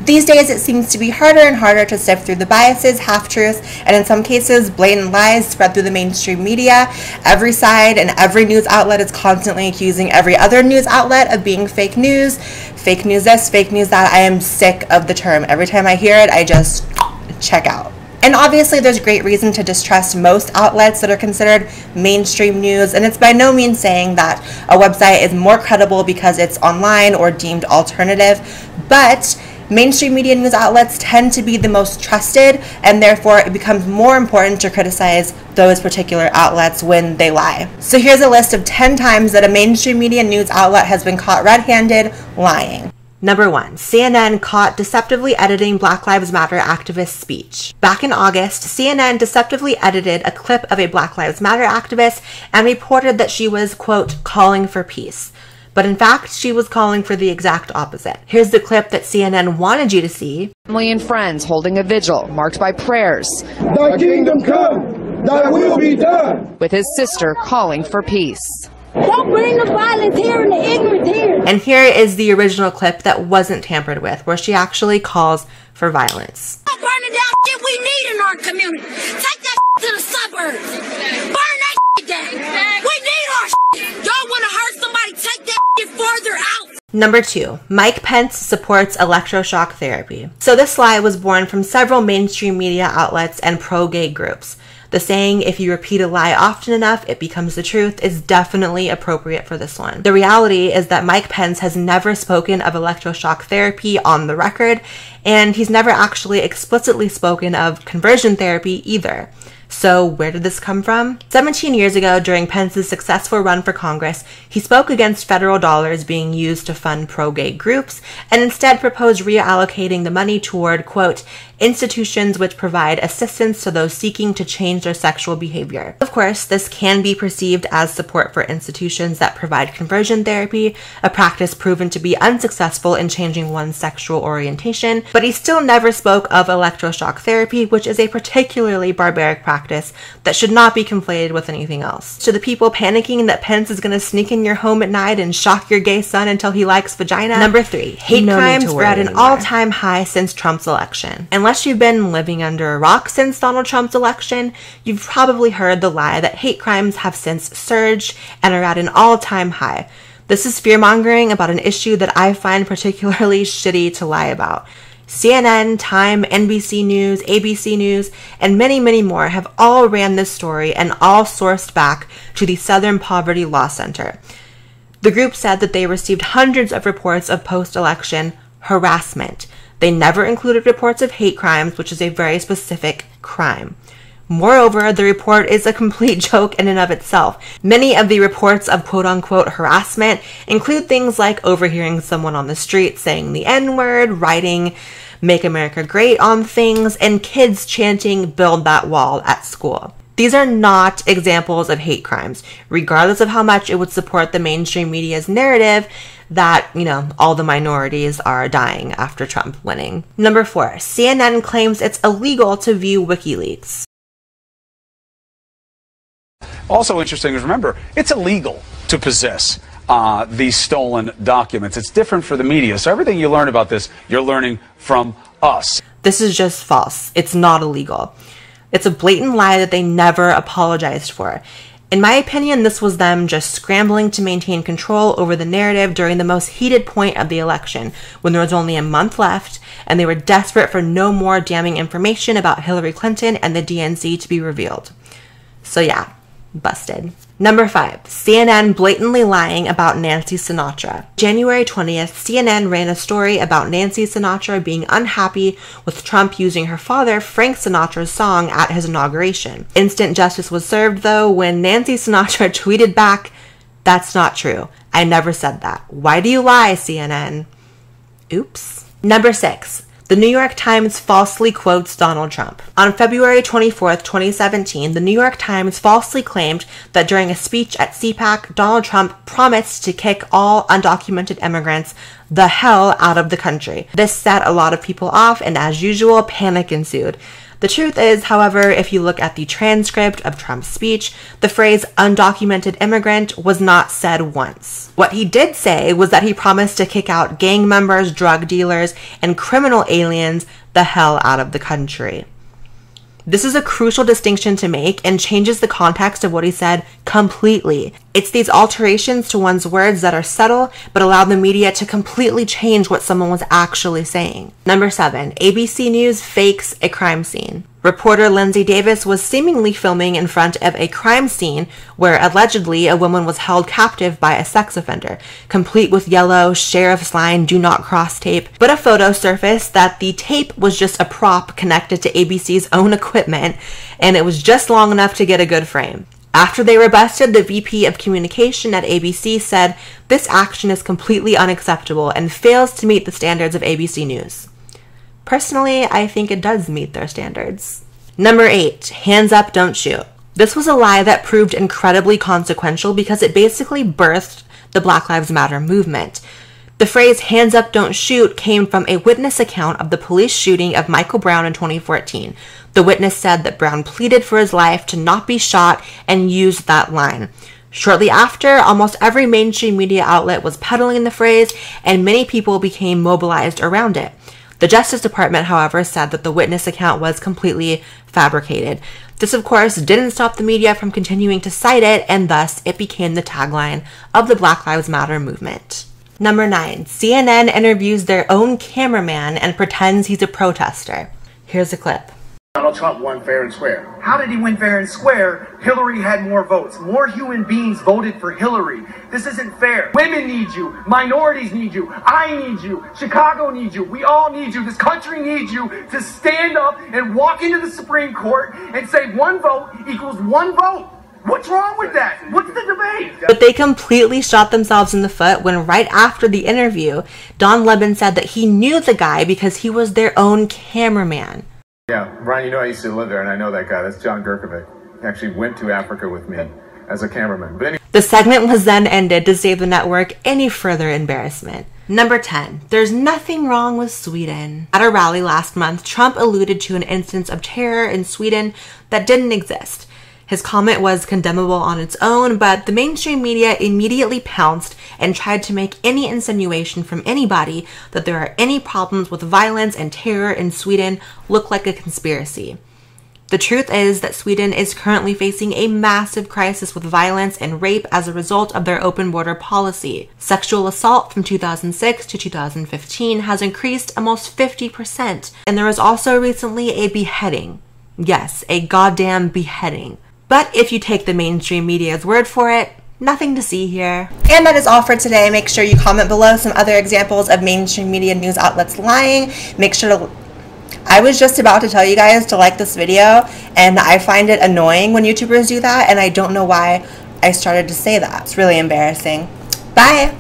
These days, it seems to be harder and harder to sift through the biases, half-truths, and in some cases, blatant lies spread through the mainstream media. Every side and every news outlet is constantly accusing every other news outlet of being fake news this, fake news that. I am sick of the term. Every time I hear it, I just check out. And obviously, there's great reason to distrust most outlets that are considered mainstream news, and it's by no means saying that a website is more credible because it's online or deemed alternative, but mainstream media news outlets tend to be the most trusted, and therefore it becomes more important to criticize those particular outlets when they lie. So here's a list of 10 times that a mainstream media news outlet has been caught red-handed lying. Number 1, CNN caught deceptively editing Black Lives Matter activist speech. Back in August, CNN deceptively edited a clip of a Black Lives Matter activist and reported that she was, quote, calling for peace. But in fact, she was calling for the exact opposite. Here's the clip that CNN wanted you to see. Family and friends holding a vigil marked by prayers. Thy kingdom come, thy will be done. With his sister calling for peace. Don't bring the violence here and the ignorance here. And here is the original clip that wasn't tampered with, where she actually calls for violence. Don't burn it down shit we need in our community. Take that to the suburbs. Burn that down. We need our shit. Y'all want to hurt somebody, take that shit further out. Number 2, Mike Pence supports electroshock therapy. So this lie was born from several mainstream media outlets and pro-gay groups. The saying, if you repeat a lie often enough, it becomes the truth, is definitely appropriate for this one. The reality is that Mike Pence has never spoken of electroshock therapy on the record, and he's never actually explicitly spoken of conversion therapy either. So where did this come from? 17 years ago, during Pence's successful run for Congress, he spoke against federal dollars being used to fund pro-gay groups and instead proposed reallocating the money toward, quote, institutions which provide assistance to those seeking to change their sexual behavior. Of course, this can be perceived as support for institutions that provide conversion therapy, a practice proven to be unsuccessful in changing one's sexual orientation, but he still never spoke of electroshock therapy, which is a particularly barbaric practice that should not be conflated with anything else. To the people panicking that Pence is going to sneak in your home at night and shock your gay son until he likes vagina. Number 3, hate crimes are at an all-time high since Trump's election. Unless you've been living under a rock since Donald Trump's election, you've probably heard the lie that hate crimes have since surged and are at an all-time high. This is fear-mongering about an issue that I find particularly shitty to lie about. CNN, Time, NBC News, ABC News, and many, many more have all ran this story and all sourced back to the Southern Poverty Law Center. The group said that they received hundreds of reports of post-election harassment. They never included reports of hate crimes, which is a very specific crime. Moreover, the report is a complete joke in and of itself. Many of the reports of quote-unquote harassment include things like overhearing someone on the street saying the N-word, writing "Make America Great" on things, and kids chanting "Build that wall" at school. These are not examples of hate crimes, regardless of how much it would support the mainstream media's narrative that, all the minorities are dying after Trump winning. Number 4, CNN claims it's illegal to view WikiLeaks. Also interesting is, remember, it's illegal to possess these stolen documents. It's different for the media. So everything you learn about this, you're learning from us. This is just false. It's not illegal. It's a blatant lie that they never apologized for. In my opinion, this was them just scrambling to maintain control over the narrative during the most heated point of the election, when there was only a month left, and they were desperate for no more damning information about Hillary Clinton and the DNC to be revealed. So yeah, busted. Number 5, CNN blatantly lying about Nancy Sinatra. January 20th, CNN ran a story about Nancy Sinatra being unhappy with Trump using her father, Frank Sinatra's song at his inauguration. Instant justice was served, though, when Nancy Sinatra tweeted back, "That's not true. I never said that. Why do you lie, CNN?" Oops. Number 6. The New York Times falsely quotes Donald Trump. On February 24th, 2017, the New York Times falsely claimed that during a speech at CPAC, Donald Trump promised to kick all undocumented immigrants the hell out of the country. This set a lot of people off, and as usual, panic ensued. The truth is, however, if you look at the transcript of Trump's speech, the phrase undocumented immigrant was not said once. What he did say was that he promised to kick out gang members, drug dealers, and criminal aliens the hell out of the country. This is a crucial distinction to make and changes the context of what he said completely. It's these alterations to one's words that are subtle but allow the media to completely change what someone was actually saying. Number 7, ABC News fakes a crime scene. Reporter Lindsay Davis was seemingly filming in front of a crime scene where allegedly a woman was held captive by a sex offender, complete with yellow sheriff's line do not cross tape, but a photo surfaced that the tape was just a prop connected to ABC's own equipment, and it was just long enough to get a good frame. After they were busted, the VP of communication at ABC said, "This action is completely unacceptable and fails to meet the standards of ABC News." Personally, I think it does meet their standards. Number 8, hands up, don't shoot. This was a lie that proved incredibly consequential because it basically birthed the Black Lives Matter movement. The phrase hands up, don't shoot came from a witness account of the police shooting of Michael Brown in 2014. The witness said that Brown pleaded for his life to not be shot and used that line. Shortly after, almost every mainstream media outlet was peddling the phrase, and many people became mobilized around it. The Justice Department, however, said that the witness account was completely fabricated. This, of course, didn't stop the media from continuing to cite it, and thus it became the tagline of the Black Lives Matter movement. Number 9, CNN interviews their own cameraman and pretends he's a protester. Here's a clip. Donald Trump won fair and square. How did he win fair and square? Hillary had more votes. More human beings voted for Hillary. This isn't fair. Women need you. Minorities need you. I need you. Chicago needs you. We all need you. This country needs you to stand up and walk into the Supreme Court and say one vote equals one vote. What's wrong with that? What's the debate? But they completely shot themselves in the foot when right after the interview, Don Lemon said that he knew the guy because he was their own cameraman. Yeah, Brian, you know I used to live there, and I know that guy. That's John Gurkovic. He actually went to Africa with me as a cameraman. But anyway. The segment was then ended to save the network any further embarrassment. Number 10, there's nothing wrong with Sweden. At a rally last month, Trump alluded to an instance of terror in Sweden that didn't exist. His comment was condemnable on its own, but the mainstream media immediately pounced and tried to make any insinuation from anybody that there are any problems with violence and terror in Sweden look like a conspiracy. The truth is that Sweden is currently facing a massive crisis with violence and rape as a result of their open border policy. Sexual assault from 2006 to 2015 has increased almost 50%, and there was also recently a beheading. Yes, a goddamn beheading. But if you take the mainstream media's word for it, nothing to see here. And that is all for today. Make sure you comment below some other examples of mainstream media news outlets lying. Make sure to... I was just about to tell you guys to like this video, and I find it annoying when YouTubers do that, and I don't know why I started to say that. It's really embarrassing. Bye!